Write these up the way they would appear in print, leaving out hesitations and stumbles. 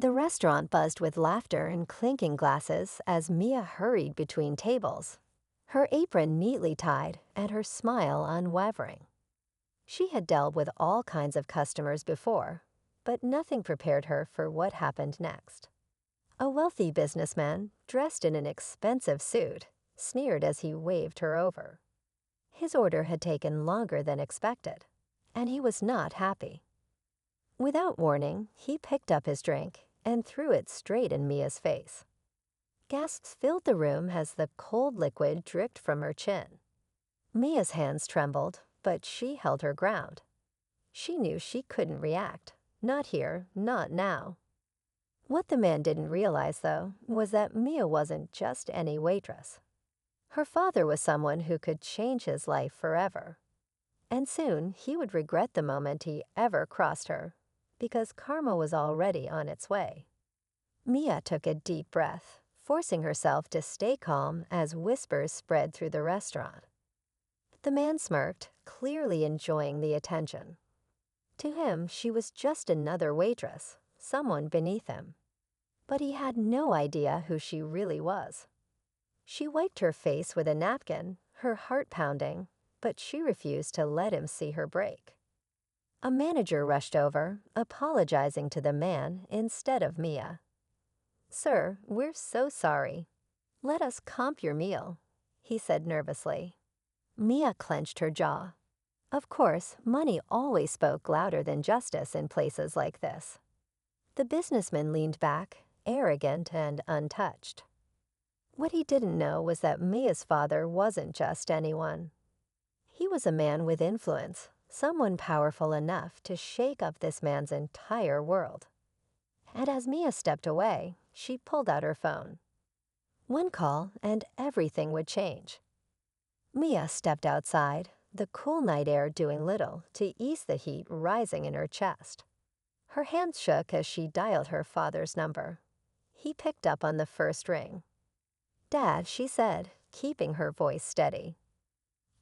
The restaurant buzzed with laughter and clinking glasses as Mia hurried between tables, her apron neatly tied and her smile unwavering. She had dealt with all kinds of customers before, but nothing prepared her for what happened next. A wealthy businessman, dressed in an expensive suit, sneered as he waved her over. His order had taken longer than expected, and he was not happy. Without warning, he picked up his drink and threw it straight in Mia's face. Gasps filled the room as the cold liquid dripped from her chin. Mia's hands trembled, but she held her ground. She knew she couldn't react. Not here, not now. What the man didn't realize, though, was that Mia wasn't just any waitress. Her father was someone who could change his life forever. And soon he would regret the moment he ever crossed her, because karma was already on its way. Mia took a deep breath, forcing herself to stay calm as whispers spread through the restaurant. The man smirked, clearly enjoying the attention. To him, she was just another waitress, someone beneath him. But he had no idea who she really was. She wiped her face with a napkin, her heart pounding, but she refused to let him see her break. A manager rushed over, apologizing to the man instead of Mia. "Sir, we're so sorry. Let us comp your meal," he said nervously. Mia clenched her jaw. Of course, money always spoke louder than justice in places like this. The businessman leaned back, arrogant and untouched. What he didn't know was that Mia's father wasn't just anyone. He was a man with influence, someone powerful enough to shake up this man's entire world. And as Mia stepped away, she pulled out her phone. One call and everything would change. Mia stepped outside, the cool night air doing little to ease the heat rising in her chest. Her hands shook as she dialed her father's number. He picked up on the first ring. "Dad," she said, keeping her voice steady.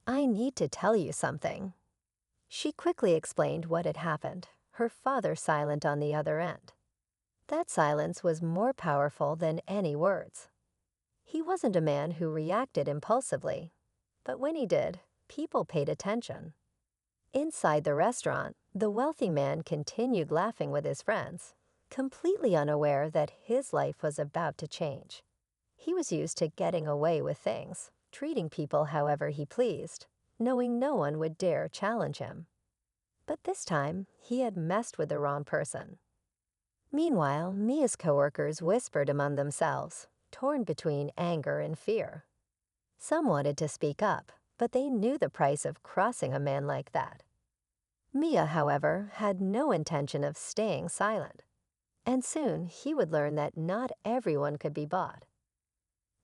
"I need to tell you something." She quickly explained what had happened, her father silent on the other end. That silence was more powerful than any words. He wasn't a man who reacted impulsively, but when he did, people paid attention. Inside the restaurant, the wealthy man continued laughing with his friends, completely unaware that his life was about to change. He was used to getting away with things, treating people however he pleased, knowing no one would dare challenge him. But this time, he had messed with the wrong person. Meanwhile, Mia's coworkers whispered among themselves, torn between anger and fear. Some wanted to speak up, but they knew the price of crossing a man like that. Mia, however, had no intention of staying silent, and soon he would learn that not everyone could be bought.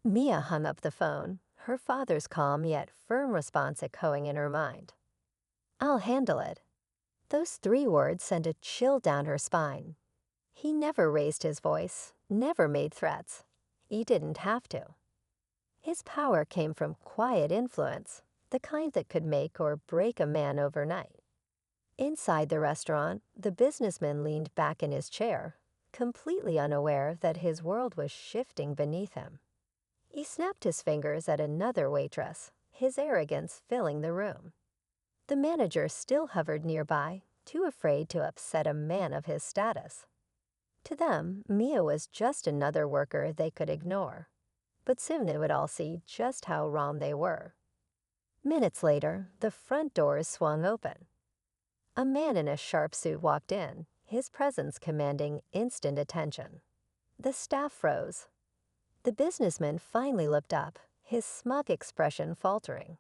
Mia hung up the phone, her father's calm yet firm response echoing in her mind. "I'll handle it." Those 3 words sent a chill down her spine. He never raised his voice, never made threats. He didn't have to. His power came from quiet influence, the kind that could make or break a man overnight. Inside the restaurant, the businessman leaned back in his chair, completely unaware that his world was shifting beneath him. He snapped his fingers at another waitress, his arrogance filling the room. The manager still hovered nearby, too afraid to upset a man of his status. To them, Mia was just another worker they could ignore. But soon they would all see just how wrong they were. Minutes later, the front doors swung open. A man in a sharp suit walked in, his presence commanding instant attention. The staff froze. The businessman finally looked up, his smug expression faltering.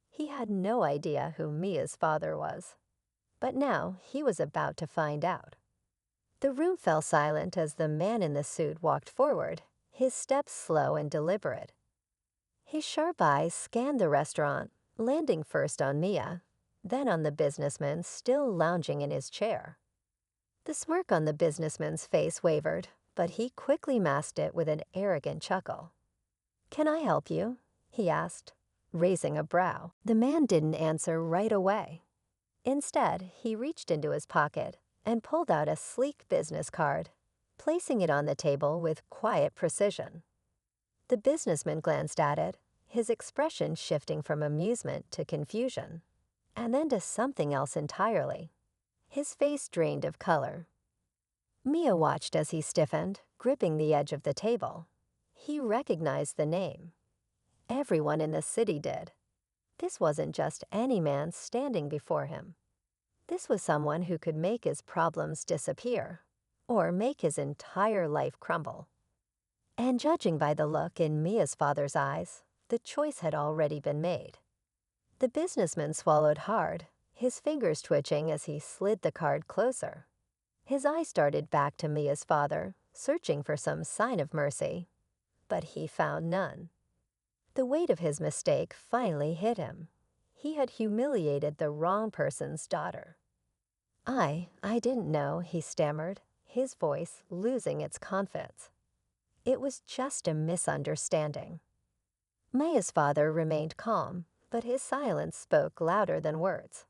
He had no idea who Mia's father was. But now he was about to find out. The room fell silent as the man in the suit walked forward, his steps slow and deliberate. His sharp eyes scanned the restaurant, landing first on Mia, then on the businessman still lounging in his chair. The smirk on the businessman's face wavered, but he quickly masked it with an arrogant chuckle. "Can I help you?" he asked, raising a brow. The man didn't answer right away. Instead, he reached into his pocket and pulled out a sleek business card. placing it on the table with quiet precision. The businessman glanced at it, his expression shifting from amusement to confusion, and then to something else entirely. His face drained of color. Mia watched as he stiffened, gripping the edge of the table. He recognized the name. Everyone in the city did. This wasn't just any man standing before him. This was someone who could make his problems disappear, or make his entire life crumble. And judging by the look in Mia's father's eyes, the choice had already been made. The businessman swallowed hard, his fingers twitching as he slid the card closer. His eyes darted back to Mia's father, searching for some sign of mercy, but he found none. The weight of his mistake finally hit him. He had humiliated the wrong person's daughter. I didn't know, he stammered, his voice losing its confidence. It was just a misunderstanding. Mia's father remained calm, but his silence spoke louder than words.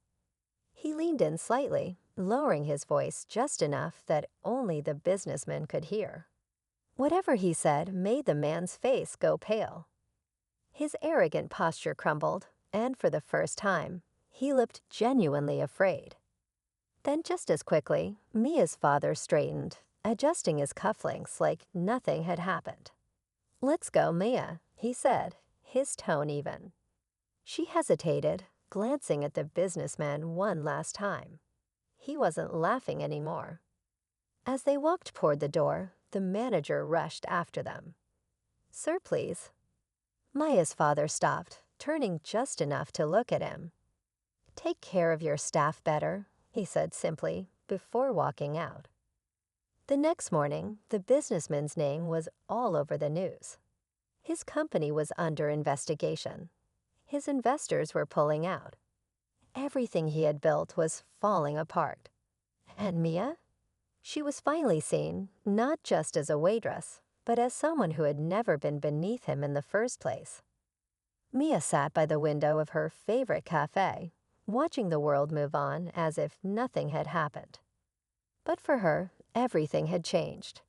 He leaned in slightly, lowering his voice just enough that only the businessman could hear. Whatever he said made the man's face go pale. His arrogant posture crumbled, and for the first time, he looked genuinely afraid. Then just as quickly, Mia's father straightened, adjusting his cufflinks like nothing had happened. "Let's go, Mia," he said, his tone even. She hesitated, glancing at the businessman one last time. He wasn't laughing anymore. As they walked toward the door, the manager rushed after them. "Sir, please." Mia's father stopped, turning just enough to look at him. "Take care of your staff better," he said simply, before walking out. The next morning, the businessman's name was all over the news. His company was under investigation. His investors were pulling out. Everything he had built was falling apart. And Mia? She was finally seen, not just as a waitress, but as someone who had never been beneath him in the first place. Mia sat by the window of her favorite cafe, watching the world move on as if nothing had happened. But for her, everything had changed.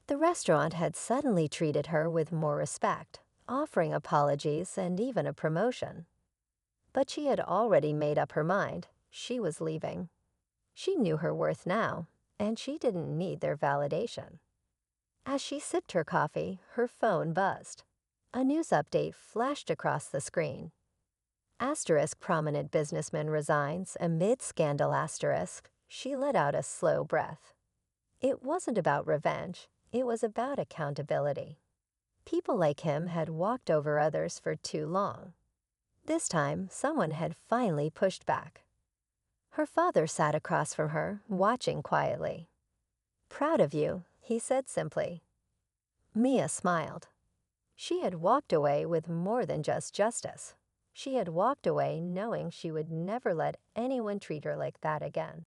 The restaurant had suddenly treated her with more respect, offering apologies and even a promotion. But she had already made up her mind. She was leaving. She knew her worth now, and she didn't need their validation. As she sipped her coffee, her phone buzzed. A news update flashed across the screen. Asterisk prominent businessman resigns amid scandal asterisk. She let out a slow breath. It wasn't about revenge. It was about accountability. People like him had walked over others for too long. This time, someone had finally pushed back. Her father sat across from her, watching quietly. "Proud of you," he said simply. Mia smiled. She had walked away with more than just justice. She had walked away knowing she would never let anyone treat her like that again.